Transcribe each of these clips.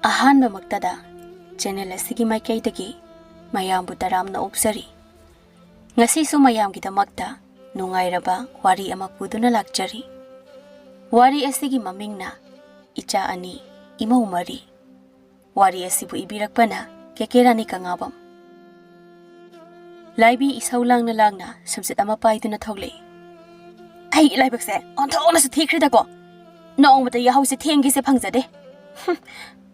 ꯑꯍꯥꯟꯕꯃꯛꯇꯗ channel ꯑꯁꯤꯒꯤ ꯃꯥꯏꯀꯩꯗꯒꯤ ꯃꯌꯥꯝꯕꯨ ꯇꯔꯥꯝꯅ ꯑꯣꯛꯆꯔꯤ꯫ ꯉꯁꯤꯁꯨ ꯃꯌꯥꯝꯒꯤꯗꯃꯛꯇ ꯅꯨꯡꯉꯥꯏꯔꯕ ꯋꯥꯔꯤ ꯑꯃ ꯄꯨꯗꯨꯅ ꯂꯥꯛꯆꯔꯤ꯫ ꯋꯥꯔꯤ ꯑꯁꯤꯒꯤ ꯃꯃꯤꯡꯅ ꯏꯆꯥ ꯑꯅꯤ ꯏꯃꯧ ꯃꯔꯤ꯫ ꯋꯥꯔꯤ ꯑꯁꯤꯕꯨ ꯏꯕꯤꯔꯛꯄꯅ ꯀꯦꯀꯦꯔꯥꯅꯤ ꯀꯪꯒꯥꯕꯝ꯫ ꯂꯥꯏꯕꯤ ꯏꯁꯧ ꯂꯥꯡꯅ ꯂꯥꯡꯅ ꯁꯨꯝꯆꯤꯠ ꯑꯃ ꯄꯥꯏꯗꯨꯅ ꯊꯣꯛꯂꯛꯏ꯫ ꯑꯩꯒꯤ ꯂꯥꯏꯕꯛꯁꯦ ꯑꯣꯟꯊꯣꯛꯅꯁꯨ ꯊꯤꯈ꯭ꯔꯦꯗꯀꯣ꯫ ꯅꯣꯡꯃꯗ ꯌꯥꯍꯧꯁꯦ ꯊꯦꯡꯒꯦꯁꯦ ꯐꯪꯖꯗꯦ꯫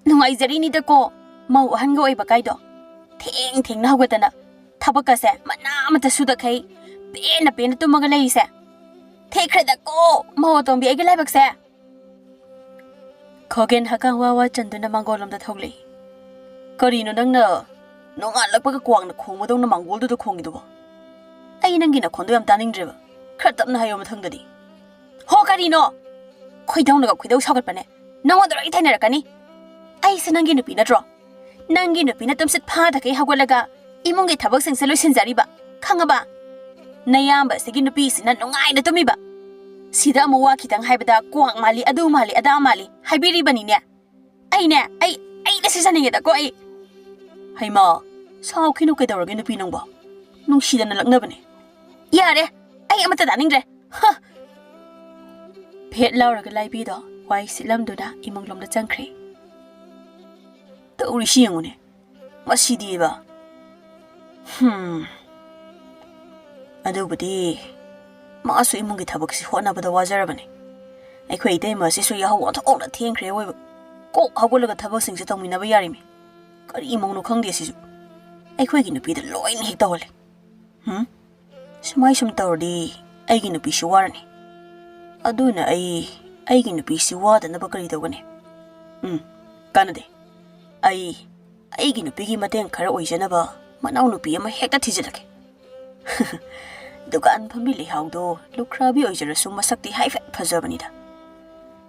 ꯅꯨꯡꯉꯥꯏꯖꯔꯤꯅꯤꯗꯀꯣ ꯃꯧ ꯑꯍꯟꯒ ꯑꯣꯏꯕ ꯀꯥꯏꯗꯣ꯫ ꯊꯦꯡꯅ ꯍꯧꯒꯠꯇꯅ ꯊꯕꯛꯀꯁꯦ ꯃꯅꯥ ꯑꯃꯠꯇ ꯁꯨꯗꯈꯩ ꯄꯦꯟꯅ ꯇꯨꯝꯃꯒ ꯂꯩꯔꯤꯁꯦ꯫ ꯊꯦꯡꯈ꯭ꯔꯦꯗꯀꯣ ꯃꯧ ꯑꯇꯣꯝꯕꯤ ꯑꯩꯒꯤ ꯂꯥꯏꯕꯛꯁꯦ꯫ ꯈꯣꯒꯦꯟ ꯍꯀꯥꯡ ꯋꯥ ꯆꯟꯗꯨꯅ ꯃꯥꯡꯒꯣꯜꯂꯣꯝꯗ ꯊꯣꯛꯂꯛꯏ꯫ ꯀꯔꯤꯅꯣ ꯅꯪꯅ ꯅꯣꯡꯉꯥꯜꯂꯛꯄꯒ ꯀ꯭ꯋꯥꯡꯅ ꯈꯣꯡꯕꯗꯧꯅ ꯃꯥꯡꯒꯣꯜꯗꯨꯗ ꯈꯣꯡꯉꯤꯗꯨꯕꯣ? ꯑꯩ ꯅꯪꯒꯤ ꯅꯈꯣꯟꯗꯣ ꯌꯥꯝ ꯇꯥꯅꯤꯡꯗ꯭ꯔꯦꯕ꯫ ꯈꯔ ꯇꯞꯅ ꯍꯥꯏꯌꯣ ꯃꯊꯪꯗꯗꯤ꯫ ꯍꯣ ꯀꯔꯤꯅꯣ? ꯈꯣꯏꯗꯧꯅꯒ ꯈꯣꯏꯗꯧ ꯁꯥꯎꯒꯠꯄꯅꯦ꯫ ꯅꯪꯉꯣꯟꯗ ꯂꯣꯏ ꯊꯦꯡꯅꯔꯛꯀꯅꯤ꯫ ꯑꯩꯁꯦ ꯅꯪꯒꯤ ꯅꯨꯄꯤ ꯅꯠꯇ꯭ꯔꯣ? ꯅꯪꯒꯤ ꯅꯨꯄꯤꯅ ꯇꯨꯝꯁꯤꯠ ꯐꯥꯗꯈꯩ ꯍꯧꯒꯠꯂꯒ ꯏꯃꯨꯡꯒꯤ ꯊꯕꯛꯁꯤꯡꯁꯦ ꯂꯣꯏꯁꯤꯟꯖꯔꯤꯕ ꯈꯪꯉꯕ? ꯅꯌꯥꯝꯕ ꯑꯁꯤꯒꯤ ꯅꯨꯄꯤꯁꯤꯅ ꯅꯨꯡꯉꯥꯏꯅ ꯇꯨꯝꯃꯤꯕ꯫ ꯁꯤꯗ ꯑꯃꯨꯛ ꯋꯥ ꯈꯤꯇꯪ ꯍꯥꯏꯕꯗ ꯀ꯭ꯋꯥꯛ ꯃꯥꯜꯂꯤ ꯑꯗꯨ ꯃꯥꯜꯂꯤ ꯑꯗꯥ ꯃꯥꯜꯂꯤ ꯍꯥꯏꯕꯤꯔꯤꯕꯅꯤꯅꯦ꯫ ꯑꯩꯅ ꯁꯤꯖꯅꯤꯡꯉꯦꯗꯀꯣ ꯑꯩ꯫ ꯍꯩꯃꯥ ꯁꯥꯎꯈꯤꯅꯨ ꯀꯩꯗꯧꯔꯒꯦ ꯅꯨꯄꯤ ꯅꯪꯕꯣ? ꯅꯨꯡꯁꯤꯗꯅ ꯂꯛꯅꯕꯅꯦ꯫ ꯌꯥꯔꯦ ꯑꯩ ꯑꯃꯠꯇ ꯇꯥꯅꯤꯡꯗ꯭ꯔꯦ꯫ ꯐꯦꯠ ꯂꯥꯎꯔꯒ ꯂꯥꯏꯕꯤꯗꯣ ꯋꯥꯏ ꯁꯤꯠꯂꯝꯗꯨꯅ ꯏꯃꯨꯡꯂꯣꯝꯗ ꯆꯪꯈ꯭ꯔꯦ꯫ ꯇꯧꯔꯤꯁꯤ ꯌꯦꯡꯉꯨꯅꯦ ꯃꯁꯤꯗꯤꯕ꯫ ꯑꯗꯨꯕꯨꯗꯤ ꯃꯥꯁꯨ ꯏꯃꯨꯡꯒꯤ ꯊꯕꯛꯁꯤ ꯍꯣꯠꯅꯕꯗ ꯋꯥꯖꯔꯕꯅꯤ꯫ ꯑꯩꯈꯣꯏ ꯏꯇꯩꯃ ꯑꯁꯤꯁꯨ ꯌꯥꯍꯧ ꯑꯣꯟꯊꯣꯛꯅ ꯊꯦꯡꯈ꯭ꯔꯦ ꯑꯣꯏꯕ꯫ ꯀꯣꯛ ꯍꯧꯒꯠꯂꯒ ꯊꯕꯛꯁꯤꯡꯁꯦ ꯇꯧꯃꯤꯟꯅꯕ ꯌꯥꯔꯤꯃꯤ꯫ ꯀꯔꯤ ꯏꯃꯧꯅꯣ ꯈꯪꯗꯦ ꯑꯁꯤꯁꯨ꯫ ꯑꯩꯈꯣꯏꯒꯤ ꯅꯨꯄꯤꯗ ꯂꯣꯏꯅ ꯍꯦꯛ ꯇꯧꯍꯜꯂꯦ꯫ ꯁꯨꯝ ꯇꯧꯔꯗꯤ ꯑꯩꯒꯤ ꯅꯨꯄꯤꯁꯤ ꯋꯥꯔꯅꯤ꯫ ꯑꯗꯨꯅ ꯑꯩꯒꯤ ꯅꯨꯄꯤꯁꯤ ꯋꯥꯗꯅꯕ ꯀꯔꯤ ꯇꯧꯒꯅꯤ? ꯀꯥꯟꯅꯗꯦ꯫ ꯑꯩꯒꯤ ꯅꯨꯄꯤꯒꯤ ꯃꯇꯦꯡ ꯈꯔ ꯑꯣꯏꯖꯅꯕ ꯃꯅꯥꯎ ꯅꯨꯄꯤ ꯑꯃ ꯍꯦꯛꯇ ꯊꯤꯖꯤꯜꯂꯛꯀꯦ꯫ ꯗꯨꯀꯥꯟ ꯐꯝꯕꯤ ꯂꯩꯍꯥꯎꯗꯣ ꯂꯨꯈ꯭ꯔꯥꯕꯤ ꯑꯣꯏꯖꯔꯁꯨ ꯃꯁꯛꯇꯤ ꯍꯥꯏꯐꯦꯠ ꯐꯖꯕꯅꯤꯗ꯫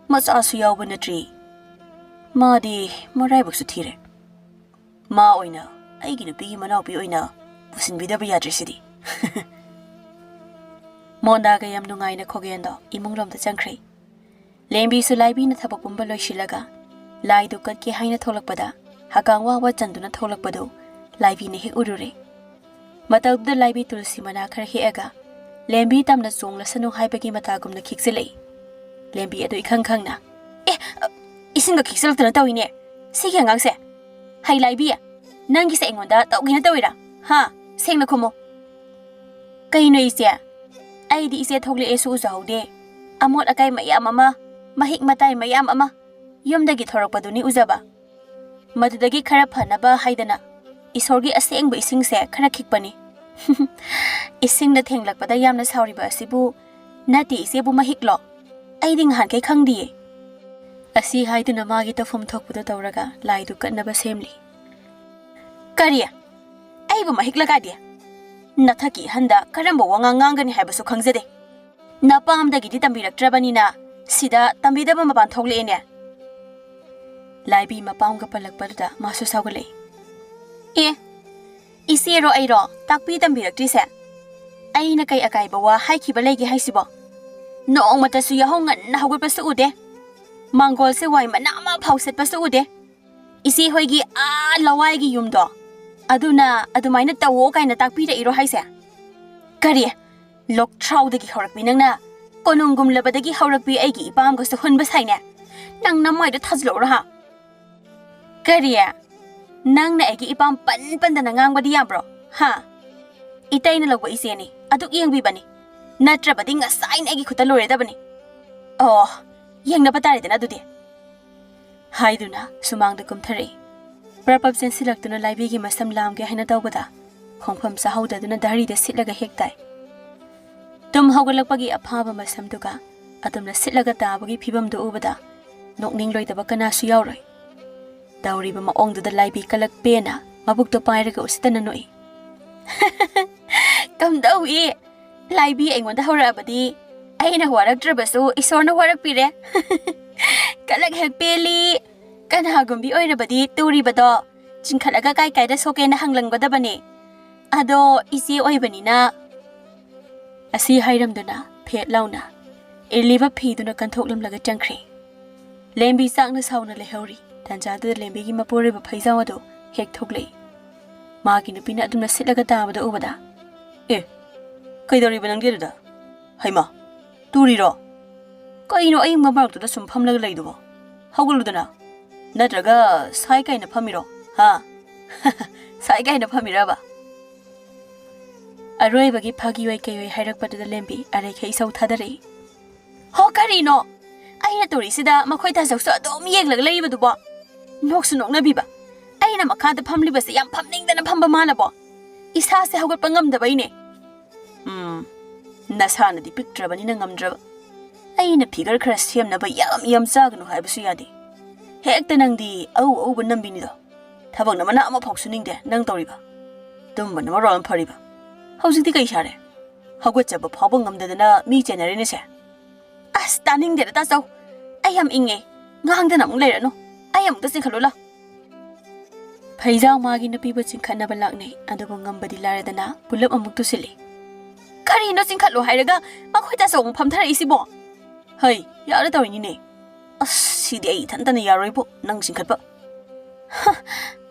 ꯃꯆꯥꯁꯨ ꯌꯥꯎꯕ ꯅꯠꯇ꯭ꯔꯤ꯫ ꯃꯥꯗꯤ ꯃꯔꯥꯏꯕꯛꯁꯨ ꯊꯤꯔꯦ꯫ ꯃꯥ ꯑꯣꯏꯅ ꯑꯩꯒꯤ ꯅꯨꯄꯤꯒꯤ ꯃꯅꯥꯎꯄꯤ ꯑꯣꯏꯅ ꯄꯨꯁꯤꯟꯕꯤꯗꯕ ꯌꯥꯗ꯭ꯔꯦ ꯁꯤꯗꯤ꯫ ꯃꯣꯟꯗꯥꯒ ꯌꯥꯝ ꯅꯨꯡꯉꯥꯏꯅ ꯈꯣꯒꯦꯟꯗꯣ ꯏꯃꯨꯡꯂꯣꯝꯗ ꯆꯪꯈ꯭ꯔꯦ꯫ ꯂꯦꯝꯕꯤꯁꯨ ꯂꯥꯏꯕꯤꯅ ꯊꯕꯛ ꯄꯨꯝꯕ ꯂꯣꯏꯁꯤꯜꯂꯒ ꯂꯥꯏꯗꯨ ꯀꯠꯀꯦ ꯍꯥꯏꯅ ꯊꯣꯛꯂꯛꯄꯗ ꯍꯀꯥꯡ ꯋꯥ ꯆꯟꯗꯨꯅ ꯊꯣꯛꯂꯛꯄꯗꯨ ꯂꯥꯏꯕꯤꯅ ꯍꯦꯛ ꯎꯔꯨꯔꯦ꯫ ꯃꯇꯧꯗꯨꯗ ꯂꯥꯏꯕꯤ ꯇꯨꯜꯁꯤ ꯃꯅꯥ ꯈꯔ ꯍꯦꯛꯑꯒ ꯂꯦꯝꯕꯤ ꯇꯝꯅ ꯆꯣꯡꯂꯁꯅꯨ ꯍꯥꯏꯕꯒꯤ ꯃꯇꯥꯒꯨꯝꯅ ꯈꯤꯛꯆꯤꯜꯂꯛꯏ꯫ ꯂꯦꯝꯕꯤ ꯑꯗꯨ ꯏꯈꯪ ꯈꯪꯅ ꯏꯁꯤꯡꯒ ꯈꯤꯛꯆꯤꯜꯂꯛꯇꯅ ꯇꯧꯏꯅꯦ ꯁꯤꯒꯤ ꯑꯉꯥꯡꯁꯦ꯫ ꯍꯩ ꯂꯥꯏꯕꯤ ꯅꯪꯒꯤꯁꯦ ꯑꯩꯉꯣꯟꯗ ꯇꯧꯒꯦꯅ ꯇꯧꯏꯔꯥ? ꯁꯦꯡꯅ ꯈꯨꯝꯃꯨ꯫ ꯀꯩꯅꯣ ꯏꯆꯦ? ꯑꯩꯗꯤ ꯏꯆꯦ ꯊꯣꯛꯂꯛꯑꯦꯁꯨ ꯎꯖꯍꯧꯗꯦ꯫ ꯑꯃꯣꯠ ꯑꯀꯥꯏ ꯃꯌꯥꯝ ꯑꯃ ꯃꯍꯤꯛ ꯃꯇꯥꯏ ꯃꯌꯥꯝ ꯑꯃ ꯌꯨꯝꯗꯒꯤ ꯊꯣꯔꯛꯄꯗꯨꯅꯤ ꯎꯖꯕ꯫ ꯃꯗꯨꯗꯒꯤ ꯈꯔ ꯐꯅꯕ ꯍꯥꯏꯗꯅ ꯏꯁꯣꯔꯒꯤ ꯑꯁꯦꯡꯕ ꯏꯁꯤꯡꯁꯦ ꯈꯔ ꯈꯤꯛꯄꯅꯤ꯫ ꯏꯁꯤꯡꯅ ꯊꯦꯡꯂꯛꯄꯗ ꯌꯥꯝꯅ ꯁꯥꯎꯔꯤꯕ ꯑꯁꯤꯕꯨ ꯅꯠꯇꯦ ꯏꯆꯦꯕꯨ ꯃꯍꯤꯛꯂꯣ? ꯑꯩꯗꯤ ꯉꯍꯥꯟꯈꯩ ꯈꯪꯗꯤꯌꯦ꯫ ꯑꯁꯤ ꯍꯥꯏꯗꯨꯅ ꯃꯥꯒꯤ ꯇꯧꯐꯝ ꯊꯣꯛꯄꯗꯨ ꯇꯧꯔꯒ ꯂꯥꯏꯗꯨ ꯀꯠꯅꯕ ꯁꯦꯝꯂꯤ꯫ ꯀꯔꯤ? ꯑꯩꯕꯨ ꯃꯍꯤꯛꯂ ꯀꯥꯏꯗꯤ? ꯅꯊꯛꯀꯤ ꯑꯍꯟꯗ ꯀꯔꯝꯕ ꯋꯥꯉꯥꯡ ꯉꯥꯡꯒꯅꯤ ꯍꯥꯏꯕꯁꯨ ꯈꯪꯖꯗꯦ꯫ ꯅꯄꯥꯝꯗꯒꯤꯗꯤ ꯇꯝꯕꯤꯔꯛꯇ꯭ꯔꯕꯅꯤꯅ ꯁꯤꯗ ꯇꯝꯕꯤꯗꯕ ꯃꯄꯥꯟ ꯊꯣꯛꯂꯛꯑꯦꯅꯦ꯫ ꯂꯥꯏꯕꯤ ꯃꯄꯥꯝꯒ ꯄꯜꯂꯛꯄꯗꯨꯗ ꯃꯥꯁꯨ ꯁꯥꯎꯒꯠꯂꯛꯏ꯫ ꯏꯆꯦꯔꯣ ꯑꯩꯔꯣ ꯇꯥꯛꯄꯤ ꯇꯝꯕꯤꯔꯛꯇ꯭ꯔꯤꯁꯦ? ꯑꯩꯅ ꯀꯩ ꯑꯀꯥꯏꯕ ꯋꯥ ꯍꯥꯏꯈꯤꯕ ꯂꯩꯒꯦ ꯍꯥꯏꯁꯤꯕꯣ? ꯅꯣꯡꯃꯇꯁꯨ ꯌꯥꯍꯧ ꯉꯟꯅ ꯍꯧꯒꯠꯄꯁꯨ ꯎꯗꯦ꯫ ꯃꯥꯡꯒꯣꯜꯁꯦ ꯋꯥꯏ ꯃꯅꯥ ꯑꯃ ꯐꯥꯎ ꯁꯤꯠꯄꯁꯨ ꯎꯗꯦ꯫ ꯏꯆꯦ ꯍꯣꯏꯒꯤ ꯂꯋꯥꯏꯒꯤ ꯌꯨꯝꯗꯣ ꯑꯗꯨꯅ ꯑꯗꯨꯃꯥꯏꯅ ꯇꯧꯋꯣ ꯀꯥꯏꯅ ꯇꯥꯛꯄꯤꯔꯛꯏꯔꯣ ꯍꯥꯏꯁꯦ? ꯀꯔꯤ? ꯂꯣꯛꯊ꯭ꯔꯥꯎꯗꯒꯤ ꯍꯧꯔꯛꯄꯤ ꯅꯪꯅ ꯀꯣꯅꯨꯡꯒꯨꯝꯂꯕꯗꯒꯤ ꯍꯧꯔꯛꯄꯤ ꯑꯩꯒꯤ ꯏꯄꯥꯝꯒꯁꯨ ꯍꯨꯟꯕ ꯁꯥꯏꯅꯦ꯫ ꯅꯪ ꯅꯃꯥꯏꯗꯣ ꯊꯥꯖꯤꯜꯂꯛꯎꯔ? ꯀꯔꯤ? ꯅꯪꯅ ꯑꯩꯒꯤ ꯏꯄꯥꯝ ꯄꯟꯗꯅ ꯉꯥꯡꯕꯗꯤ ꯌꯥꯕ꯭ꯔꯣ? ꯏꯇꯩꯅ ꯂꯧꯕ ꯏꯆꯦꯅꯤ ꯑꯗꯨꯛ ꯌꯦꯡꯕꯤꯕꯅꯤ꯫ ꯅꯠꯇ꯭ꯔꯕꯗꯤ ꯉꯁꯥꯏꯅ ꯑꯩꯒꯤ ꯈꯨꯠꯇ ꯂꯣꯏꯔꯗꯕꯅꯤ꯫ ꯌꯦꯡꯅꯕ ꯇꯥꯔꯦꯗꯅ ꯑꯗꯨꯗꯤ꯫ ꯍꯥꯏꯗꯨꯅ ꯁꯨꯃꯥꯡꯗ ꯀꯨꯝꯊꯔꯛꯏ꯫ ꯄ꯭ꯔꯄꯞ ꯆꯦꯟꯁꯤꯜꯂꯛꯇꯨꯅ ꯂꯥꯏꯕꯤꯒꯤ ꯃꯁꯝ ꯂꯥꯝꯒꯦ ꯍꯥꯏꯅ ꯇꯧꯕꯗ ꯈꯣꯡꯐꯝ ꯆꯥꯍꯧꯗꯗꯨꯅ ꯙꯔꯤꯗ ꯁꯤꯠꯂꯒ ꯍꯦꯛ ꯇꯥꯏ꯫ ꯇꯨꯝ ꯍꯧꯒꯠꯂꯛꯄꯒꯤ ꯑꯐꯥꯕ ꯃꯁꯝꯗꯨꯒ ꯑꯗꯨꯝꯅ ꯁꯤꯠꯂꯒ ꯇꯥꯕꯒꯤ ꯐꯤꯕꯝꯗꯨ ꯎꯕꯗ ꯅꯣꯛꯅꯤꯡꯂꯣꯏꯗꯕ ꯀꯅꯥꯁꯨ ꯌꯥꯎꯔꯣꯏ꯫ ꯇꯧꯔꯤꯕ ꯃꯑꯣꯡꯗꯨꯗ ꯂꯥꯏꯕꯤ ꯀꯂꯛꯄꯦꯅ ꯃꯕꯨꯛꯇꯣ ꯄꯥꯏꯔꯒ ꯎꯁꯤꯠꯇꯅ ꯅꯣꯛꯏ꯫ ꯀꯝꯗꯧꯏ? ꯂꯥꯏꯕꯤ ꯑꯩꯉꯣꯟꯗ ꯍꯧꯔꯛꯑꯕꯗꯤ ꯑꯩꯅ ꯋꯥꯔꯛꯇ꯭ꯔꯕꯁꯨ ꯏꯁꯣꯔꯅ ꯋꯥꯔꯛꯄꯤꯔꯦ꯫ ꯀꯂꯛ ꯍꯦꯛ ꯄꯦꯜꯂꯤ꯫ ꯀꯅꯥꯒꯨꯝꯕꯤ ꯑꯣꯏꯔꯕꯗꯤ ꯇꯨꯔꯤꯕꯗꯣ ꯆꯤꯡꯈꯠꯂꯒ ꯀꯥꯏꯗ ꯁꯣꯛꯀꯦꯅ ꯍꯪꯂꯪꯒꯗꯕꯅꯤ꯫ ꯑꯗꯣ ꯏꯆꯦ ꯑꯣꯏꯕꯅꯤꯅ꯫ ꯑꯁꯤ ꯍꯥꯏꯔꯝꯗꯨꯅ ꯐꯦꯠ ꯂꯥꯎꯅ ꯏꯜꯂꯤꯕ ꯐꯤꯗꯨꯅ ꯀꯟꯊꯣꯛꯂꯝꯂꯒ ꯆꯪꯈ꯭ꯔꯦ꯫ ꯂꯦꯝꯕꯤ ꯆꯥꯛꯅ ꯁꯥꯎꯅ ꯂꯩꯍꯧꯔꯤ꯫ Tanjada Lembigi Mapore Paisawado, Hek Togley. Marking the peanut to sit like a tabada over there. Eh, Kaidori Benangirda. Haima, Turiro. Kaino aim about to the some pumla lado. How will you now? Natraga, Saika in a Pamiro, ha? Saika in a Pamiraba. A ravagi pagi wake Hirak but the Lembi, and a case out Tadari. Ho Carino! I had to resida, Makoita so don't me like labor the bar. Noxon on Nabiba. I am a cat the pumli was a young pumping than a pumba manabo. Is has the Hogger Pangam the Bane? Nasana the picture of an inangam. I in a pigger crest him never yam sagan who have siadi. Hector the over Nambinido. Tabonamana poxoning there, Nang Toriba. Dumbanamara and Pariba. How's it the Gaishare? How good a pobongam the me generation? Ah, stunning there, that's all. I am Inge. Nganganam later, no. I am the Sikalula. Paisao Magin the people in Kanabalakne, and the Bongamba di Laradana, pull up a muk to silly. Carry nothing Kalo Hiraga, Makoita so Pamtara Isibo. Hey, Yara in ye. A see the 8 and then a yarribo, Nangsing Kapa.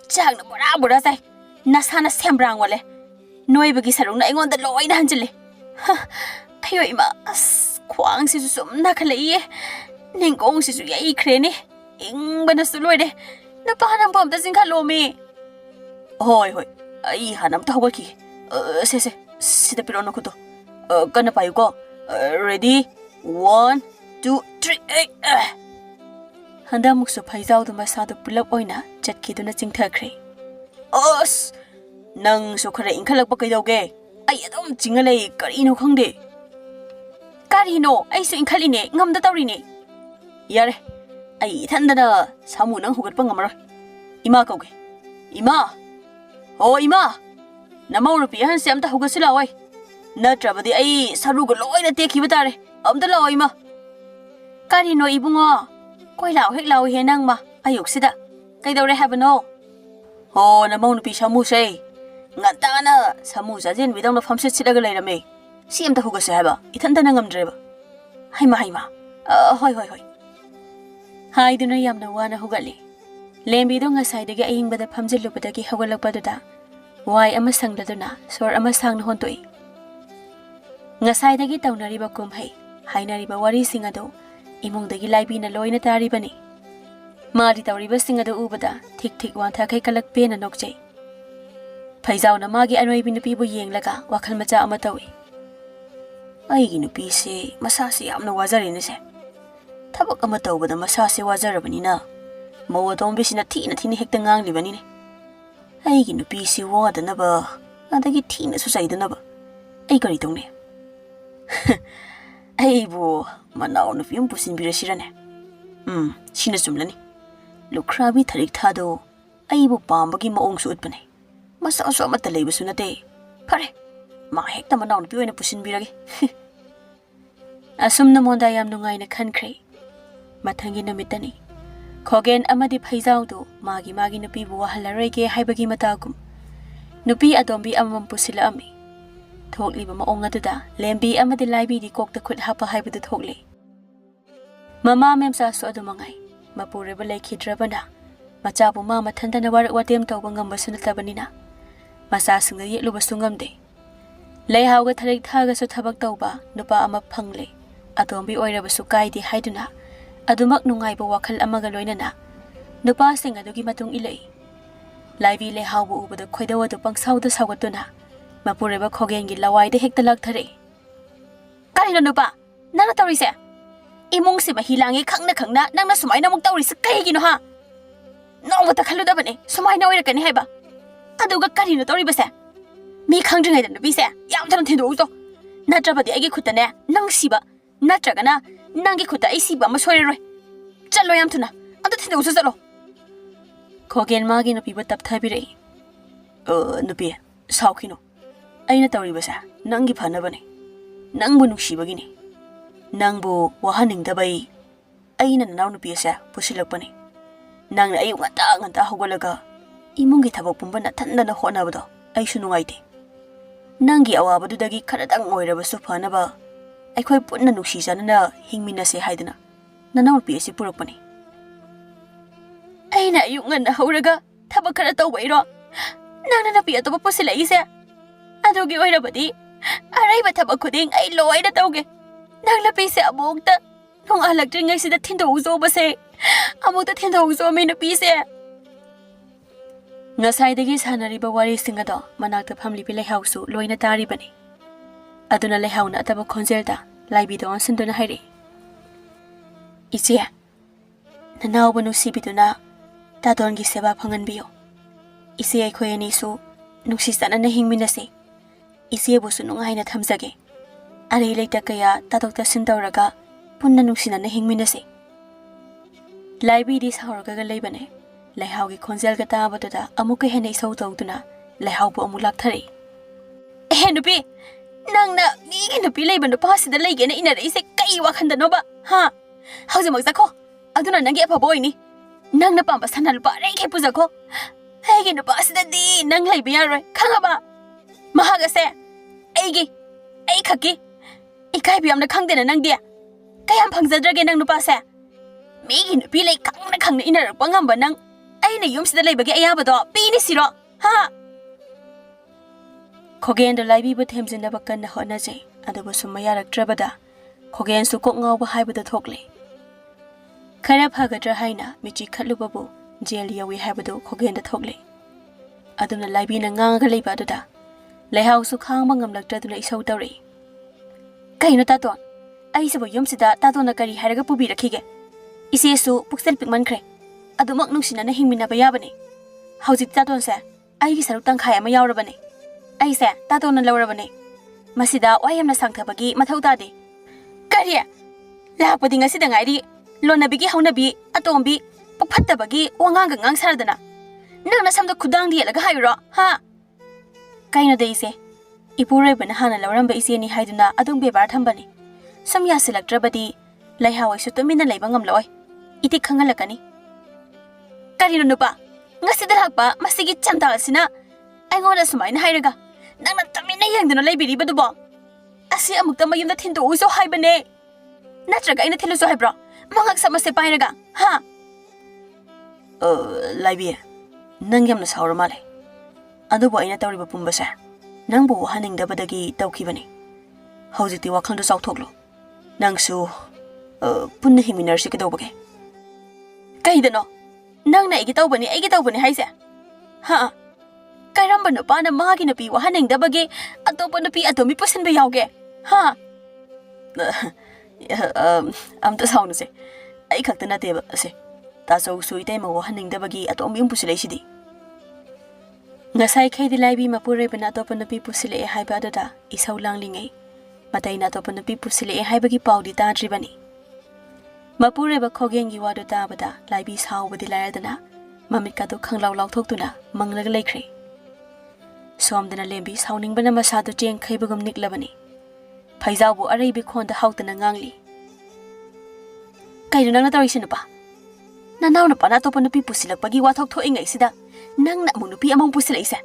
Jang the Borabura, Nasana Sembran Wale. No Ebegisaruna, I want the Lloyd Angeli. Ayoma, Quangs is some Nakale, Ningongs is ye cranny, Ing Benasuloide. The Panam Bomb doesn't call me. Hoi, I hanam Tawaki. Says, sit the Pironokuto. Gonna buy you go. Ready? 1, 2, 3, Handamukso Paisao the Masado Pulapoina, Jetki to nothing Turkey. Us! Nang so correct in Kalapoke. I don't jingle Carino Conde. Carino, I saw in Kaline, Nam the Torine. Yare. I tended someone who got Pangamara. Ima Koge. Ima! Oh, Ima! Namarupi and Sam the Hogasila. Natra the A Saruga Loy take you there. The law, Ima. Carino Ibunga. Quite loud, Heklau Henangma. Ayoxida. Kaidore have no. Oh, Namarupi Shamuse. Natana, Samusa then without a famset Sidaga me. See him the Hogasaba. It and the Nangam driver. Haima. Hoi. Hi, do not yam no one who got Lembi don't aside the game by the Pamzilupataki Hawalapaduda. Why am a sang laduna, so am a sang hontoi. Nasai the git down a riba cum hay, Haina riba Wari singado, Emou the Gilabi in a loin at Aribani. Marita riba singado ubada, tick one take a look pain and nokje. Paisao na magi and waving the people ying laga, Wakalmata amatawi. I in a piece, Masasi am no wazar in his head. Tabak amato with the Masasi wazar banina. Mo don't be in a teen hectangang libanine. I in a piece war the number, and I get teen as I the number. I got it only. Ay bo, Manaon of Yumpus in Birashirane. Shinasumlani. Look crabby tarik tado. Ay bo bambagi maong suitpane. Masa also at the labor soon a day. Pare, my hecta Manon be in a push in Biragi. Asum namonda yam no in a country. Matangi no mitani. Kogen amadi paisaudo, magi no pibu halarege hibagi matagum. Nupi adombi amam pusila ami. Totally maong aduda, lembi amadi libi di cock the could hapa hibe the totally. Mamma memsa so adumangai, Mapureba lake hidrabana. Machabu mamma tandana what them tobangamba sunatabanina. Masasing the yet lubasungam day. Lay how get tarik taga so tabak doba, nupa ama pangle. Adombi oira basukai di haiduna. Adumak nungay po wakal amagaloy na. Nupasing adugi matong ilay. Live le hawo ubo the koidawa to pang sauda sawatuna. Mapureba kogengi laway de hektalag tare. Kanino nupa? Nana tawri se? Emou si mahilangi kang na nang nasumay na mong tawri sa kay gino ha? Noong matakalo ba ni? Sumay na wira ka ni haiba? Aduga kanino tawri ba se? Mi kang jingay na nabi se? Yam tanong tindo uto. Natraba di agi kuta na nang siba. Natraga na nangi kuta ay siba maswari. Chalo yam tuna. Ando tindo uso salo. Kogen magi napi ba tap tabi ray? Napi, sao kino? Ay na tawri ba sa? Nangi pa na ba ni? Nang bunong siba gini. Nang bu wahaning dabay. Ay na nanaw napi sa pusilag pa ni. Nang na ay ngata hugalaga. Imong gitabok pumba na tanda na ho na ba do? Ay sunungay di. Nangi awa ba do dagi karatang oira ba sopa na ba? Ay ko'y pun na nuksisa na hingmin na si Haidana. Nanaw napi si purok pa ni. Ay ꯑꯩꯅ ꯑꯌꯨꯛ ꯉꯟꯅ ꯍꯧꯔꯒ ꯊꯕꯛ ꯈꯔ ꯇꯧꯕꯩꯔꯣ ꯅꯪꯅ ꯅꯨꯄꯤ ꯑꯇꯣꯞꯄ ꯄꯨꯁꯤꯜꯂꯛꯏꯁꯦ ꯑꯗꯨꯒꯤ ꯑꯣꯏꯔꯕꯗꯤ ꯑꯔꯩꯕ ꯊꯕꯛ ꯈꯨꯗꯤꯡ ꯑꯩ ꯂꯣꯏꯅ ꯇꯧꯒꯦ ꯅꯪ ꯅꯨꯄꯤꯁꯦ ꯑꯃꯨꯛꯇ ꯅꯣꯡꯉꯥꯜꯂꯛꯇ꯭ꯔꯤꯉꯩꯁꯤꯗ ꯊꯤꯟꯗꯣꯛꯎꯖꯣꯕꯁꯦ ꯑꯃꯨꯛꯇ ꯊꯤꯟꯗꯣꯛꯎꯖꯣꯃꯤ ꯅꯨꯄꯤꯁꯦ ꯉꯁꯥꯏꯗꯒꯤ ꯁꯥꯟꯅꯔꯤꯕ ꯋꯥꯔꯤꯁꯤꯡ ꯑꯗꯣ ꯃꯅꯥꯛꯇ ꯐꯝꯂꯤꯕꯤ ꯂꯩꯍꯥꯎꯁꯨ ꯂꯣꯏꯅ ꯇꯥꯔꯤꯕꯅꯤ ꯑꯗꯨꯅ ꯂꯩꯍꯥꯎꯅ ꯑꯇꯕ ꯈꯣꯟꯖꯦꯜꯗ ꯂꯥꯏꯕꯤꯗ ꯑꯣꯟꯁꯤꯟꯗꯨꯅ ꯍꯥꯏꯔꯛꯏ ꯏꯆꯦ ꯅꯅꯥꯎꯕ ꯅꯨꯡꯁꯤꯕꯤꯗꯨꯅ ꯇꯥꯇꯣꯟꯒꯤ ꯁꯦꯕꯥ ꯐꯪꯍꯟꯕꯤꯌꯨ ꯏꯆꯦ ꯑꯩꯈꯣꯏ ꯑꯅꯤꯁꯨ ꯅꯨꯡꯁꯤ ꯆꯠꯅꯅ ꯍꯤꯡꯃꯤꯟꯅꯁꯤ ꯏꯆꯦꯕꯨꯁꯨ ꯅꯨꯡꯉꯥꯏꯅ ꯊꯝꯖꯒꯦ ꯑꯔꯩ ꯂꯩꯇ ꯀꯌꯥ ꯇꯥꯊꯣꯛ ꯇꯥꯁꯤꯟ ꯇꯧꯔꯒ ꯄꯨꯟꯅ ꯅꯨꯡꯁꯤꯅꯅ ꯍꯤꯡꯃꯤꯟꯅꯁꯤ ꯂꯥꯏꯕꯤꯗꯤ ꯁꯥꯎꯔꯒ ꯂꯩꯕꯅꯦ ꯂꯩꯍꯥꯎꯒꯤ ꯈꯣꯟꯖꯦꯜꯒ ꯇꯥꯕꯗꯨꯗ ꯑꯃꯨꯛꯀ ꯍꯦꯟꯅ ꯏꯁꯧ ꯇꯧꯗꯨꯅ ꯂꯩꯍꯥꯎꯕꯨ ꯑꯃꯨꯛ ꯂꯥꯛꯊꯔꯛꯏ ꯑꯦꯍꯦ ꯅꯨꯄꯤ ꯅꯪꯅ ꯃꯤꯒꯤ ꯅꯨꯄꯤ ꯂꯩꯕ ꯅꯨꯄꯥꯁꯤꯗ ꯂꯩꯒꯦꯅ ꯏꯟꯅꯔꯛꯏꯁꯦ ꯀꯩ ꯋꯥꯈꯟꯗꯅꯣꯕ ꯍꯥ ꯍꯧꯖꯤꯛꯃꯛ ꯆꯠꯈꯣ ꯑꯗꯨꯅ ꯅꯪꯒꯤ ꯑꯐꯕ ꯑꯣꯏꯅꯤ ꯅꯪꯅ ꯄꯥꯝꯕ ꯁꯅꯥ ꯂꯨꯄꯥ ꯑꯔꯩꯈꯩ ꯄꯨꯖꯈꯣ ꯑꯩꯒꯤ ꯅꯨꯄꯥꯁꯤꯗꯗꯤ ꯅꯪ ꯂꯩꯕ ꯌꯥꯔꯣꯏ ꯈꯪꯉꯕ ꯃꯍꯥꯛ ꯑꯁꯦ ꯑꯩ ꯈꯛꯀꯤ ꯏꯀꯥꯏꯕ ꯌꯥꯝꯅ ꯈꯪꯗꯦꯅ ꯅꯪꯗꯤ ꯀꯌꯥꯝ ꯐꯪꯖꯗ꯭ꯔꯒꯦ ꯅꯪ ꯅꯨꯄꯥꯁꯦ ꯃꯤꯒꯤ ꯅꯨꯄꯤ ꯂꯩ ꯈꯪꯅ ꯈꯪꯅ ꯏꯟꯅꯔꯛꯄ ꯉꯝꯕ ꯅꯪ ꯑꯩꯅ ꯌꯨꯝꯁꯤꯗ ꯂꯩꯕꯒꯤ ꯑꯌꯥꯕꯗꯣ ꯄꯤꯅꯤ ꯁꯤꯔꯣ ꯍꯥ ꯈꯣꯒꯦꯟꯗꯣ ꯂꯥꯏꯕꯤꯕꯨ ꯊꯦꯝꯖꯤꯟꯅꯕ ꯀꯟꯅ ꯍꯣꯠꯅꯖꯩ ꯑꯗꯨꯕꯨ ꯁꯨꯝ ꯌꯥꯔꯛꯇ꯭ꯔꯕꯗ ꯈꯣꯒꯦꯟꯁꯨ ꯀꯣꯛ ꯉꯥꯎꯕ ꯍꯥꯏꯕꯗꯨ ꯊꯣꯛꯂꯦ ꯈꯔ ꯐꯒꯗ꯭ꯔꯥ ꯍꯥꯏꯅ ꯃꯤꯆꯤ ꯈꯠꯂꯨꯕꯕꯨ ꯖꯦꯜ ꯌꯧꯏ ꯍꯥꯏꯕꯗꯨ ꯈꯣꯒꯦꯟꯗ ꯊꯣꯛꯂꯦ ꯑꯗꯨꯅ ꯂꯥꯏꯕꯤꯅ ꯉꯥꯡꯉꯒ ꯂꯩꯕ ꯑꯗꯨꯗ ꯂꯩꯍꯥꯎꯁꯨ ꯈꯥꯡꯕ ꯉꯝꯂꯛꯇ꯭ꯔꯗꯨꯅ ꯏꯁꯧ ꯇꯧꯔꯛꯏ ꯀꯩꯅꯣ ꯇꯥꯇꯣꯟ ꯑꯩꯁꯤꯕꯨ ꯌꯨꯝꯁꯤꯗ ꯇꯥꯇꯣꯟꯅ ꯀꯔꯤ ꯍꯥꯏꯔꯒ ꯄꯨꯕꯤꯔꯛꯈꯤꯒꯦ ꯏꯆꯦꯁꯨ ꯄꯨꯛꯆꯦꯜ ꯄꯤꯛꯃꯟꯈ꯭ꯔꯦ ꯑꯗꯨꯃꯛ ꯅꯨꯡꯁꯤꯅꯅ ꯍꯤꯡꯃꯤꯟꯅꯕ ꯌꯥꯕꯅꯤ ꯍꯧꯖꯤꯛ ꯇꯥꯇꯣꯟꯁꯦ ꯑꯩꯒꯤ ꯁꯔꯨꯛ ꯇꯪꯈꯥꯏ ꯑꯃ ꯌꯥꯎꯔꯕꯅꯤ ꯑꯩꯁꯦ ꯇꯥꯇꯣꯟꯅ ꯂꯧꯔꯕꯅꯤ ꯃꯁꯤꯗ ꯋꯥ ꯌꯥꯝꯅ ꯁꯥꯡꯊꯕꯒꯤ ꯃꯊꯧ ꯇꯥꯗꯦ ꯀꯔꯤ ꯂꯥꯛꯄꯗꯤ ꯉꯁꯤꯗ ꯉꯥꯏꯔꯤ ꯂꯣꯟꯅꯕꯤꯒꯤ ꯍꯧꯅꯕꯤ ꯑꯇꯣꯝꯕꯤ ꯄꯨꯛꯐꯠꯇꯕꯒꯤ ꯋꯥꯉꯥꯡꯒ ꯉꯥꯡꯁꯥꯔꯗꯅ ꯅꯪꯅ ꯁꯝꯗ ꯈꯨꯗꯥꯡ ꯌꯦꯠꯂꯒ ꯍꯥꯏꯔꯣ ꯍꯥ ꯀꯩꯅꯣꯗ ꯏꯆꯦ ꯏꯄꯨꯔꯣꯏꯕꯅ ꯍꯥꯟꯅ ꯂꯧꯔꯝꯕ ꯏꯆꯦꯅꯤ ꯍꯥꯏꯗꯨꯅ ꯑꯗꯨꯝ ꯕꯦꯕꯥꯔ ꯊꯝꯕꯅꯤ ꯁꯨꯝ ꯌꯥꯁꯤꯜꯂꯛꯇ꯭ꯔꯕꯗꯤ ꯂꯩꯍꯥꯎꯁꯨ ꯇꯨꯃꯤꯟꯅ ꯂꯩꯕ ꯉꯝꯂꯛꯑꯣꯏ ꯏꯇꯤꯛ ꯈꯪꯍꯜꯂꯛꯀꯅꯤ ꯀꯔꯤꯅꯣ ꯅꯨꯄꯥ ꯉꯁꯤꯗ ꯂꯥꯛꯄ ꯃꯁꯤꯒꯤ ꯆꯝꯇꯥꯜ ꯑꯁꯤꯅ ꯑꯩꯉꯣꯟꯗ ꯁꯨꯃꯥꯏꯅ ꯍꯥꯏꯔꯒ ꯅꯪꯅ ꯇꯨꯃꯤꯟꯅ ꯌꯦꯡꯗꯨꯅ ꯂꯩꯕꯤꯔꯤꯕꯗꯨꯕꯣ ꯑꯁꯤ ꯑꯃꯨꯛꯇ ꯃꯌꯨꯝꯗ ꯊꯤꯟꯗꯣꯛꯎꯁꯨ ꯍꯥꯏꯕꯅꯦ ꯅꯠꯇ꯭ꯔꯒ ꯑꯩꯅ ꯊꯤꯜꯂꯨꯁꯨ ꯍꯥꯏꯕ꯭ꯔꯣ ꯃꯉꯛ ꯁꯝ ꯑꯁꯦ ꯄꯥꯏꯔꯒ ꯍꯥ ꯂꯥꯏꯕꯤ ꯅꯪ ꯌꯥꯝꯅ ꯁꯥꯎꯔ ꯃꯥꯜꯂꯦ ꯑꯗꯨꯕꯨ ꯑꯩꯅ ꯇꯧꯔꯤꯕ ꯄꯨꯝꯕꯁꯦ ꯅꯪꯕꯨ ꯋꯥꯍꯟꯅꯤꯡꯗꯕꯗꯒꯤ ꯇꯧꯈꯤꯕꯅꯤ ꯍꯧꯖꯤꯛꯇꯤ ꯋꯥꯈꯜꯗꯣ ꯆꯥꯎꯊꯣꯛꯂꯣ ꯅꯪꯁꯨ ꯄꯨꯟꯅ ꯍꯤꯡꯃꯤꯟꯅꯔꯁꯤ ꯀꯩꯗꯧꯕꯒꯦ ꯀꯩꯗꯅꯣ ꯅꯪꯅ ꯑꯩꯒꯤ ꯇꯧꯕꯅꯤ ꯍꯥꯏꯁꯦ ꯍꯥ ꯀꯔꯝꯕ ꯅꯨꯄꯥꯅ ꯃꯥꯒꯤ ꯅꯨꯄꯤ ꯋꯥꯍꯟꯅꯤꯡꯗꯕꯒꯤ ꯑꯇꯣꯞꯄ ꯅꯨꯄꯤ ꯑꯇꯣꯝꯕꯤ ꯄꯨꯁꯤꯟꯕ ꯌꯥꯎꯒꯦ ꯍꯥ ꯑꯝꯇ ꯁꯥꯎꯅꯨꯁꯦ ꯑꯩ ꯈꯛꯇ ꯅꯠꯇꯦꯕ ꯑꯁꯦ ꯇꯥꯆꯧꯁꯨ ꯏꯇꯩꯃ ꯋꯥꯍꯟꯅꯤꯡꯗꯕꯒꯤ ꯑꯇꯣꯝꯕꯤ ꯑꯃ ꯄꯨꯁꯤꯜꯂꯛꯏꯁꯤꯗꯤ ꯉꯁꯥꯏꯈꯩꯗꯤ ꯂꯥꯏꯕꯤ ꯃꯄꯨꯔꯣꯏꯕꯅ ꯑꯇꯣꯞꯄ ꯅꯨꯄꯤ ꯄꯨꯁꯤꯜꯂꯛꯑꯦ ꯍꯥꯏꯕ ꯑꯗꯨꯗ ꯏꯁꯧ ꯂꯥꯡꯂꯤꯉꯩ ꯃꯇꯩꯅ ꯑꯇꯣꯞꯄ ꯅꯨꯄꯤ ꯄꯨꯁꯤꯜꯂꯛꯑꯦ ꯍꯥꯏꯕꯒꯤ ꯄꯥꯎꯗꯤ ꯇꯥꯗ꯭ꯔꯤꯕꯅꯤ ꯃꯄꯨꯔꯣꯏꯕ ꯈꯣꯒꯦꯟꯒꯤ ꯋꯥꯗꯨ ꯇꯥꯕꯗ ꯂꯥꯏꯕꯤ ꯁꯥꯎꯕꯗꯤ ꯂꯥꯏꯔꯗꯅ ꯃꯃꯤꯠꯀꯗꯨ ꯈꯪꯂꯥꯎ ꯂꯥꯎꯊꯣꯛꯇꯨꯅ ꯃꯪꯂꯒ ꯂꯩꯈ꯭ꯔꯦ ꯁꯣꯝꯗꯅ ꯂꯦꯝꯕꯤ ꯁꯥꯎꯅꯤꯡꯕꯅ ꯃꯁꯥꯗꯨ ꯆꯦꯡꯈꯩꯕꯒꯨꯝ ꯅꯤꯛꯂꯕꯅꯤ ꯐꯩꯖꯥꯎꯕꯨ ꯑꯔꯩꯕꯤ ꯈꯣꯟꯗ ꯍꯥꯎꯇꯅ ꯉꯥꯡꯂꯤ ꯀꯩꯅꯣ ꯅꯪꯅ ꯇꯧꯔꯤꯁꯤ ꯅꯨꯄꯥ ꯅꯅꯥꯎ ꯅꯨꯄꯥꯅ ꯑꯇꯣꯞꯄ ꯅꯨꯄꯤ ꯄꯨꯁꯤꯜꯂꯛꯄꯒꯤ ꯋꯥꯊꯣꯛ ꯊꯣꯛꯏꯉꯩꯁꯤꯗ ꯅꯪꯅ ꯑꯃꯨꯛ ꯅꯨꯄꯤ ꯑꯃꯃꯨꯛ ꯄꯨꯁꯤꯜꯂꯛꯏꯁꯦ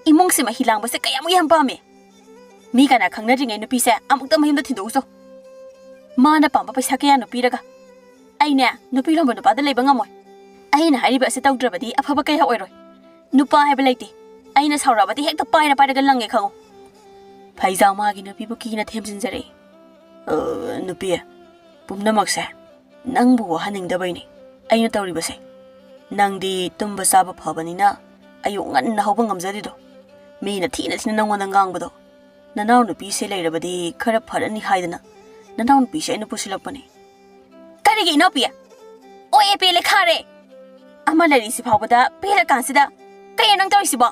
ꯏꯃꯨꯡꯁꯦ ꯃꯍꯤ ꯂꯥꯡꯕꯁꯦ ꯀꯌꯥꯃꯨꯛ ꯌꯥꯝ ꯄꯥꯝꯃꯦ ꯃꯤ ꯀꯅꯥ ꯈꯪꯅꯗ꯭ꯔꯤꯉꯩ ꯅꯨꯄꯤꯁꯦ ꯑꯃꯨꯛꯇ ꯃꯌꯨꯝꯗ ꯊꯤꯟꯗꯣꯛꯎꯆꯣ ꯃꯥꯅ ꯄꯥꯝꯕ ꯄꯩꯁꯥ ꯀꯌꯥꯅꯣ ꯄꯤꯔꯒ ꯑꯩꯅꯦ ꯅꯨꯄꯤ ꯂꯣꯟꯕ ꯅꯨꯄꯥꯗ ꯂꯩꯕ ꯉꯝꯃꯣꯏ ꯑꯩꯅ ꯍꯥꯏꯔꯤꯕ ꯑꯁꯤ ꯇꯧꯗ꯭ꯔꯕꯗꯤ ꯑꯐꯕ ꯀꯌꯥ ꯑꯣꯏꯔꯣই ꯅꯨꯄꯥ ꯍꯥꯏꯕ ꯂꯩꯇꯦ ꯑꯩꯅ ꯁꯥꯎꯔꯛꯑꯕꯗꯤ ꯍꯦꯛꯇ ꯄꯥꯏꯔꯒ ꯂꯪꯉꯦ ꯈꯪꯉꯣ ꯐꯩꯖꯥꯎ ꯃꯥꯒꯤ ꯅꯨꯄꯤꯕꯨ ꯀꯤꯅ ꯊꯦꯝꯖꯤꯟꯖꯔꯛꯏ ꯅꯨꯄꯤ ꯄꯨꯝꯅꯃꯛꯁꯦ ꯅꯪꯕꯨ ꯋꯥꯍꯟꯅꯤꯡꯗꯕꯩꯅꯤ ꯑꯩꯅ ꯇꯧꯔꯤꯕꯁꯦ ꯅꯪꯗꯤ ꯇꯨꯝꯕ ꯆꯥꯕ ꯐꯕꯅꯤꯅ ꯑꯌꯨꯛ ꯉꯟꯅ ꯍꯧꯕ ꯉꯝꯖꯔꯤꯗꯣ ꯃꯤꯅ ꯊꯤꯅ ꯅꯪꯉꯣꯟꯗ ꯉꯥꯡꯕꯗꯣ ꯅꯅꯥꯎ ꯅꯨꯄꯤꯁꯦ ꯂꯩꯔꯕꯗꯤ ꯈꯔ ꯐꯔꯅꯤ ꯍꯥꯏꯗꯅ ꯅꯅꯥꯎ ꯅꯨꯄꯤꯁꯦ ꯑꯩꯅ ꯄꯨꯁꯤꯜꯂꯛꯄꯅꯤ ꯀꯔꯤꯒꯤ ꯏꯅꯥꯎꯄꯤ ꯑꯣꯏ ꯄꯦꯜꯂꯦ ꯈꯥꯔꯦ ꯑꯃ ꯂꯩꯔꯤꯁꯤ ꯐꯥꯎꯕꯗ ꯄꯦꯜꯂꯀꯥꯟꯁꯤꯗ ꯀꯩꯅꯣ ꯅꯪ ꯇꯧꯔꯤꯁꯤꯕꯣ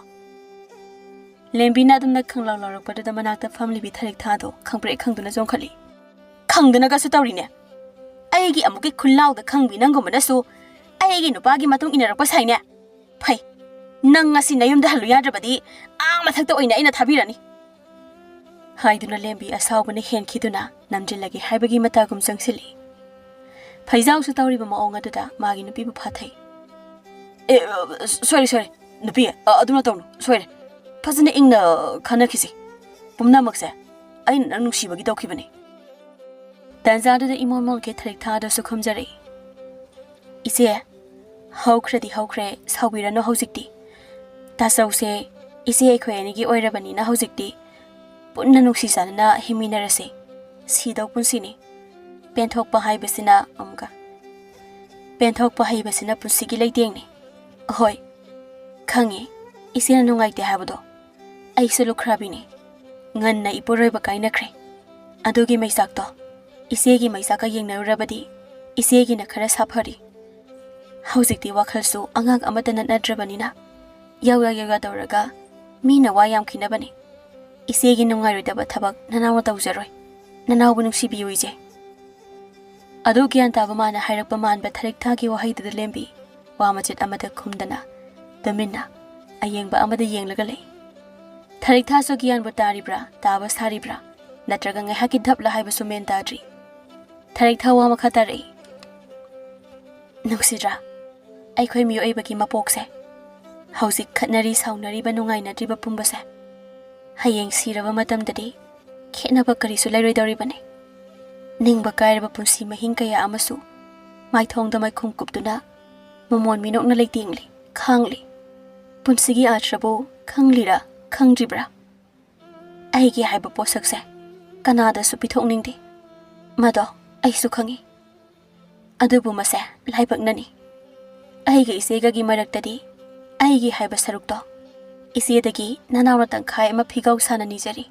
ꯂꯦꯝꯕꯤꯅ ꯑꯗꯨꯝꯅ ꯈꯪꯂꯥꯎ ꯂꯥꯎꯔꯛꯄꯗꯨꯗ ꯃꯅꯥꯛꯇ ꯐꯝꯂꯤꯕꯤ ꯊꯔꯤꯛ ꯊꯥꯗꯣ ꯈꯪꯄ꯭ꯔꯦꯛ ꯈꯪꯗꯨꯅ ꯆꯣꯡꯈꯠꯂꯤ ꯈꯪꯗꯅꯒꯁꯨ ꯇꯧꯔꯤꯅꯦ ꯑꯩꯒꯤ ꯑꯃꯨꯛꯀꯤ ꯈꯨꯜꯂꯥꯎꯗ ꯈꯪꯕꯤ ꯅꯪꯒꯨꯝꯕꯅꯁꯨ ꯑꯩꯒꯤ ꯅꯨꯄꯥꯒꯤ ꯃꯇꯨꯡ ꯏꯟꯅꯔꯛꯄ ꯁꯥꯏꯅꯦ ꯐꯩ ꯅꯪ ꯉꯁꯤ ꯅꯌꯨꯝꯗ ꯍꯜꯂꯨ ꯌꯥꯗ꯭ꯔꯕꯗꯤ ꯃꯊꯛꯇ ꯑꯣꯏꯅ ꯑꯩꯅ ꯊꯥꯕꯤꯔꯅꯤ ꯍꯥꯏꯗꯨꯅ ꯂꯦꯝꯕꯤ ꯑꯁꯥꯎꯕꯅ ꯍꯦꯟꯈꯤꯗꯨꯅ ꯅꯝꯖꯤꯜꯂꯒꯦ ꯍꯥꯏꯕꯒꯤ ꯃꯇꯥꯒꯨꯝ ꯆꯪꯁꯤꯜꯂꯤ ꯐꯩꯖꯥꯎꯁꯨ ꯇꯧꯔꯤꯕ ꯃꯑꯣꯡ ꯑꯗꯨꯗ ꯃꯥꯒꯤ ꯅꯨꯄꯤꯕꯨ ꯐꯥꯊꯩ ꯁꯣꯏꯔꯦ ꯅꯨꯄꯤ ꯑꯗꯨꯅ ꯇꯧꯅꯨ ꯁꯣꯏꯔꯦ ꯐꯖꯅ ꯏꯪꯅ ꯈꯟꯅꯈꯤꯁꯤ ꯄꯨꯝꯅꯃꯛꯁꯦ ꯑꯩꯅ ꯅꯪ ꯅꯨꯡꯁꯤꯕꯒꯤ ꯇꯧꯈꯤꯕꯅꯤ ꯇꯥꯟꯖꯥꯗꯨꯗ ꯏꯃꯣꯟ ꯃꯣꯟꯈꯩ ꯊꯔꯤꯛ ꯊꯥꯗꯁꯨ ꯈꯨꯝꯖꯔꯛꯏ ꯏꯆꯦ Haukredi haukre saubirano hauzikti. Tasause isi akhoi anigi oirabani na hauzikti. Punna nuksi sanana himinarase. Sidau punsini. Penthokpa haibasina amka. Penthokpa haibasina punsigi leitengni. Hoi. Khangi isina nungaite habado. Aisa lukrabini. Nganna iporoi bakainakre. Adugi maisakto. Isegi maisaka yengnarurabadi. Isegi na khara saphari. Hauzikti wakhalsu angang amata nadrabanina. Yawa tawraga mina wayam khinabani. Isegi nungairudaba thabak nanawa tawjaroi. Nanawa nungsibiyu ije. Adu gyan taba mana hairakpa manba tharikthagi wahaiduda lembi. Wamachit amada khumdana. Damina ayengba amada yenglaga lei. Tharikthas gyan bu taribra taba saribra. Natraga ngaihaki dhapla haibasu men tadri. Thariktha wa makhatare. Nungsidra. Aikhoi miyo aibaki mapokse. Hauzik khatnari saunari ba nungainadri ba pumbase. Hayeng siraba matamdadi khenaba karisu lairoidoribane. Ningba kairaba punsi mahing kaya amasu maithongda maikhum kuptuna momon minokna leitingli khangli punsigi atrabo khanglira khangribra aigi haiba posakse kanada su pithokningdi mado aisu khangi adubu mase laibaknani aiga isega gi maraktadi aigi haiba sarukto isedagi nanawa tangkhai ama phigau sana nijari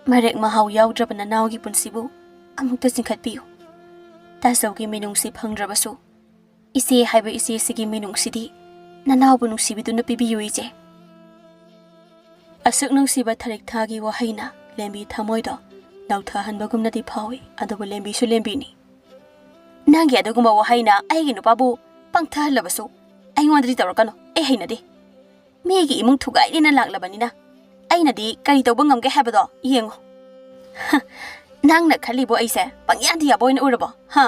marek mahau yaudraba nanawgi punsibu amukta singkhatpiyu tasawgi minungsi phangrabasu ise haiba ise sigi minungsidi nanawbu nungsibiduna pibiyu ije asuk nungsiba tharikthagi wahaina lembi thamoido nautha hanbagumnadi phawi adubu lembi su lembini nangi adugumba wahaina aigi nupabu pangthalabasu aingondri tawrakano e hainade megi imung thugai na laklabanina ainadi kari tawba ngamge habado yengo nangna khalibo aise pangyadi yaboina urabo ha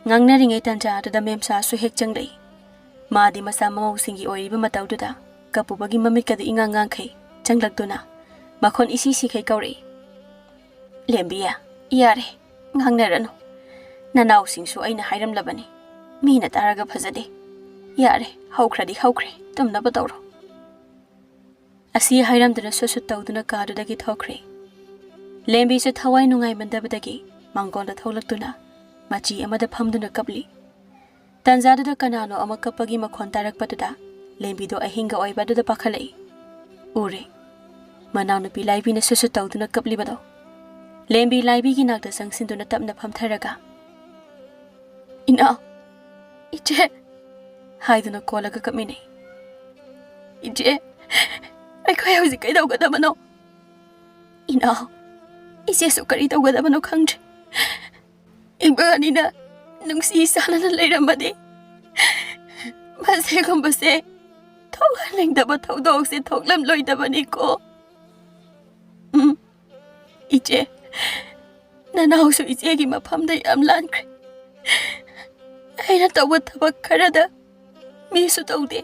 ngangna ringai tanja atuda memsa su hek changlei madi masa mamau singi oiriba mataududa kapubagi mamikadu ingangang khai changlaktuna makhon isi sikhai kaurei lembiya yare ngangna rano nanau singsu aina hairam labani mina taraga phajade yare haukradi haukre tumna batawro asi hairam dana su tawduna kadudagi thokre lembi su thawai nungai mandabadagi mangonda tholaktuna machi amada phamduna kapli tanjadada kanano ama kapagi makhon tarakpatuda lembi do ahinga oibadada pakhalai ure manawna pilaibi na su tawduna kapli bado lembi laibi gi nakda sangsinduna tapna phamtharaga ina ije haiduna kolaga kapmine ije aikhoi hauji kai dawgadabano ina ise su kari dawgadabano khangje Ibanina nungsi sana na leiramadi mase gumbase thogaling daba thodog se thoglam loidabani ko ije nanau su ije gi maphamda yam lankre aina tawba thabak kharada mi su tawde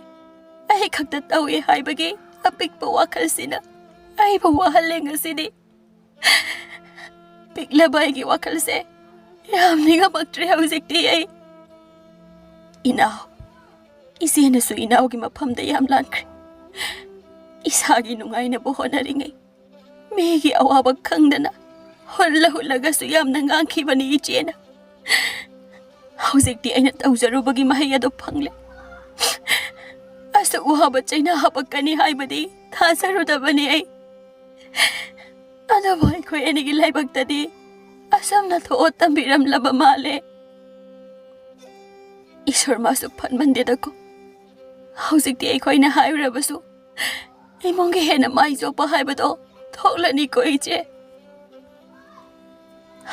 ai khakta tawi haibagi apikpa wakhalsina ai ba wahalenga sidi piklabai gi wakhalse yamniga baktre hauzikti ai inau isena su inau gi maphamda yam lankre isagi nungaina bo honaringai megi awaba khangdana holla su yamna ngangkhibani ichena hauzikti aina tawjarubagi mahai ado phangle asu wahaba chaina habakani haibadi thasarudabani ai ada boy khoi enigi laibaktadi asamna tho tambiram laba male ishor masu phanmande dako hauzikti ai khoi na hairabasu imonge hena mai jopa haibado thoklani ko ije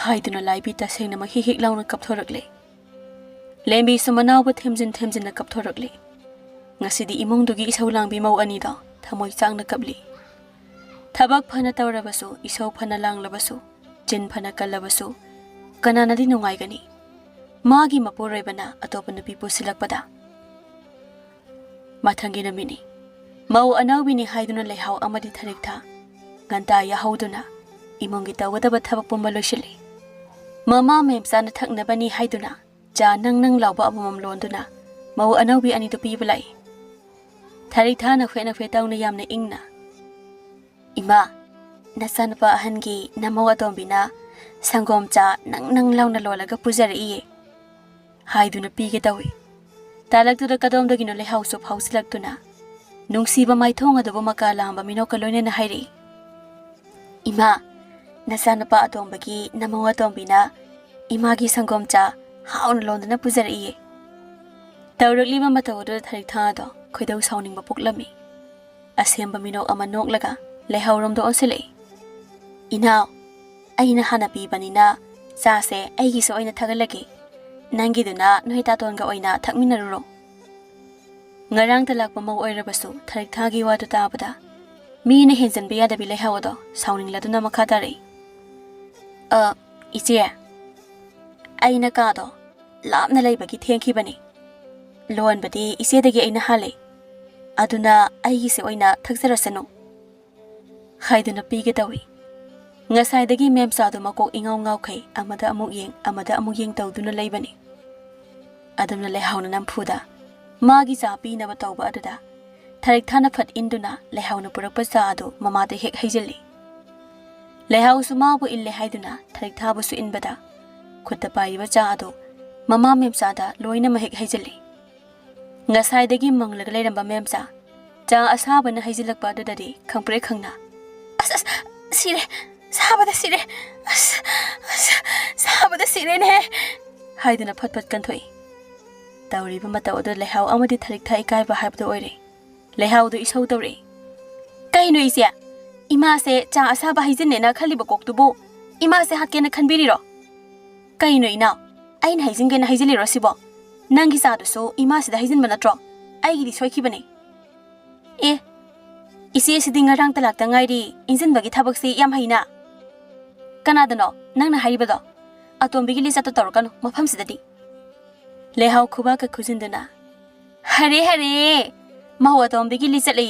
haiduna laibi ta sengna ma hik launa kapthorakle lembi sumanaw ba themjin na kapthorakle ngasidi imongdugi isau langbi mau ani da thamoi changna kapli thabak phana tawrabasu isau phana langlabasu jin phana kalabasu kananadi nungai gani magi maporaibana atopana pipu silakpada mathangi namini mau anawbini haiduna lehaw amadi thariktha ganta ya hauduna imongi tawada ba thabak pumba loishili mama memsa na thaknabani haiduna cha nang lauba amamam londuna mau anaubi ani to piba lai thari thana khwena khwe tawna yamna ingna ima nasanpa ahangi namawa tombina sangom cha nang launa lolaga pujari haiduna pige tawi talaktuda kadomdagino le house of house laktuna nungsiba maithong adobo makalamba minoka loine na hairi ima nasanpa atombagi namawa tombina imagi sangom cha hauna londana pujari tawrukliba matawdo tharik thado khoidau sauningba puklami asemba minok ama noklaga lehaurom do onsele inao aina hana pibanina chase aigi so oina thagalagi nangiduna noita tonga oina thakminaruro ngarang talakpa mau oirabasu tharik thagi wadu tabada mi na henjan biya da bilai hawado sauning laduna makhatare iche aina ka do lapna leibagi thengki bani loan badi ise dagi aina hale aduna aigi se oina thakjarasanu haiduna pige tawi ngasai dagi mem sadu makok ingau ngau khai amada amuk yeng tawduna leibani adamna lehawna nampuda magi chapi na batawba aduda tharik thana phat induna lehawna purakpa cha adu mamate hek haijali lehaw sumabu ille haiduna tharik thabu su inbada khutta paiba cha adu mama mem sada loina mahek haijali ngasai dagi manglag leiramba mem cha asaba na haijilakpa adudadi khangpre khangna sire sabada sire sabada sire ne haiduna phat kanthoi tawriba mataw do lehaw amadi tharik thai kai ba habdo oire lehaw do isau tawre kaino isia ima se cha asaba haijinne na khaliba koktubo ima se hakke na khanbiri ro kaino ina ain haijinge na haijili ro sibo nangi sa do so ima se da haijin manatro ai gi soi khibane isi sidinga rang talak tangairi injin bagi thabak si yam haina kanadano nangna haibado atombigi lisa to torkano mafam sidadi lehaw khuba ka khujinduna hare mau atombigi lisa le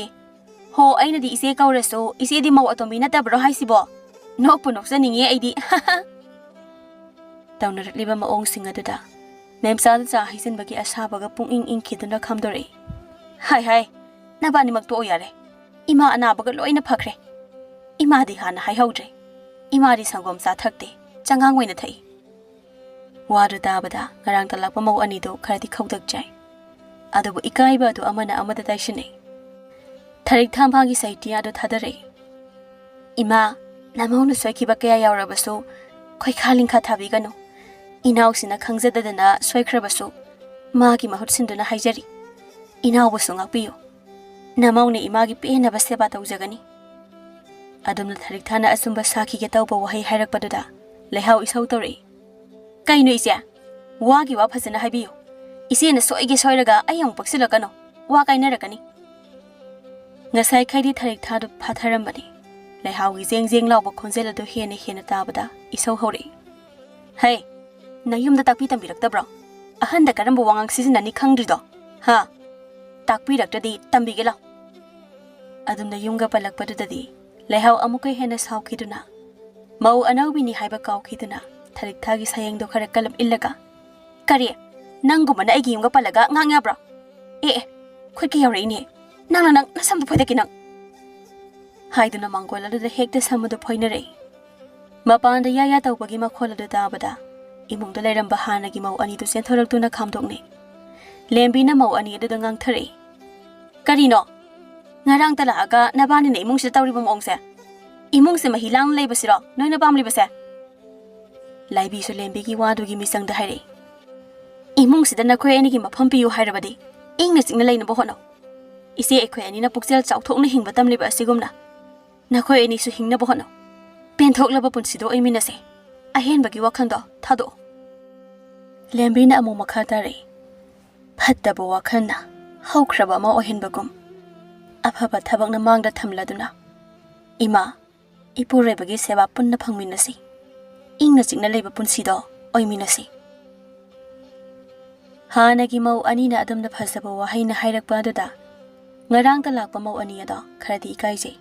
ho aina di ise kauraso ise di mau atombi na tabro haisibo nok punok saningi aidi tawnar liba maong singaduda memsa cha haisin bagi asabaga punging khiduna khamdore hai nabani makto oyare ima anabaga loina phakre ima di hana hai haudre ima di sangom sa thakte changang waina thai wadu dabada ngarang talakpa mau ani do kharadi khawdak jai adubu ikaiba do amana amada taishine tharik thambagi saitia do thadare ima namau nu soikiba kaya yaurabasu khoi khalingkha thabigano inaw sina khangjadadana soikhrabasu magi mahut sinduna haijari inaw basu ngakpiyo namaune imagi pena baseba tawjagani adumna tharik thana asumba sakhi ge tawba wahai hairakpaduda lehaw isau tawre kaino isia wagi wa phasana haibiyo ise na soige soiraga ayang paksilakano wa kainarakani ngasai khaidi tharik thadu phatharambani lehaw gi jeng lawba khonjela do hena tabada isau hore hai nayumda takpi tambiraktabro ahanda karamba wangang sisinani khangdrido ha takpi raktadi tambigela adumna yumga palakpadudadi lehaw amukai hena saukhiduna mau anawbini haiba kawkhiduna tharik thagi sayeng do khara kalap illaga kari nangumana aigi yumga palaga ngangya bro khutki yawre ni nang nasam du phoidaki nang haiduna mangola do hekta samudu phoinare mapanda ya tawbagi makhola do dabada imungda leiramba hanagi mau ani do senthoraktuna khamdokne lembina mau ani do ngang thare karino ngarang talaga nabani ne imung se tawriba mongse imung se mahilang leibasiro noina pamli base laibi su lembi gi wadu gi misang da haire imung se dana khoi ani gi mafam piyu hairabadi ingna singna leina bohono ise ekhoi ani na pukjel chauthokna hingba tamliba asigumna na khoi ani su hingna bohono penthok punsido imina se ahen bagi wakhando thado lembi na amu makha tare phatta bo wakhanna haukraba ma ohen bagum afaba thabakna mangda thamladuna ima ipure bagi seba punna phangminasi ingna chingna leiba punsido oiminasi hanagi mau anina adamna phasaba wahaina hairakpa duda ngarang ta lakpa mau ani ada kharadi ikaije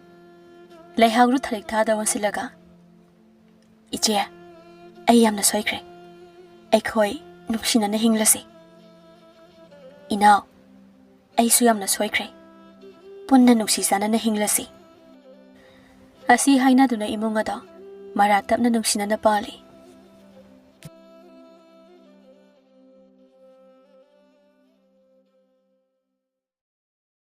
leihagru tharik thada wansilaga iche ai yamna soikre ai khoi ꯅꯨꯡꯁꯤꯅꯅ ꯍꯤꯡꯂꯁꯤ. ꯏꯅꯥꯎ, ꯑꯩꯁꯨ ꯌꯥꯝꯅ ꯁꯣꯏꯈ꯭ꯔꯦ. ꯄꯨꯟꯅ ꯅꯨꯡꯁꯤ ꯆꯥꯟꯅꯅ ꯍꯤꯡꯂꯁꯤ. ꯑꯁꯤ ꯍꯥꯏꯅꯗꯨꯅ ꯏꯃꯨꯡ ꯑꯗꯣ ꯃꯔꯥ ꯇꯞꯅ ꯅꯨꯡꯁꯤꯅꯅ ꯄꯥꯜꯂꯤ.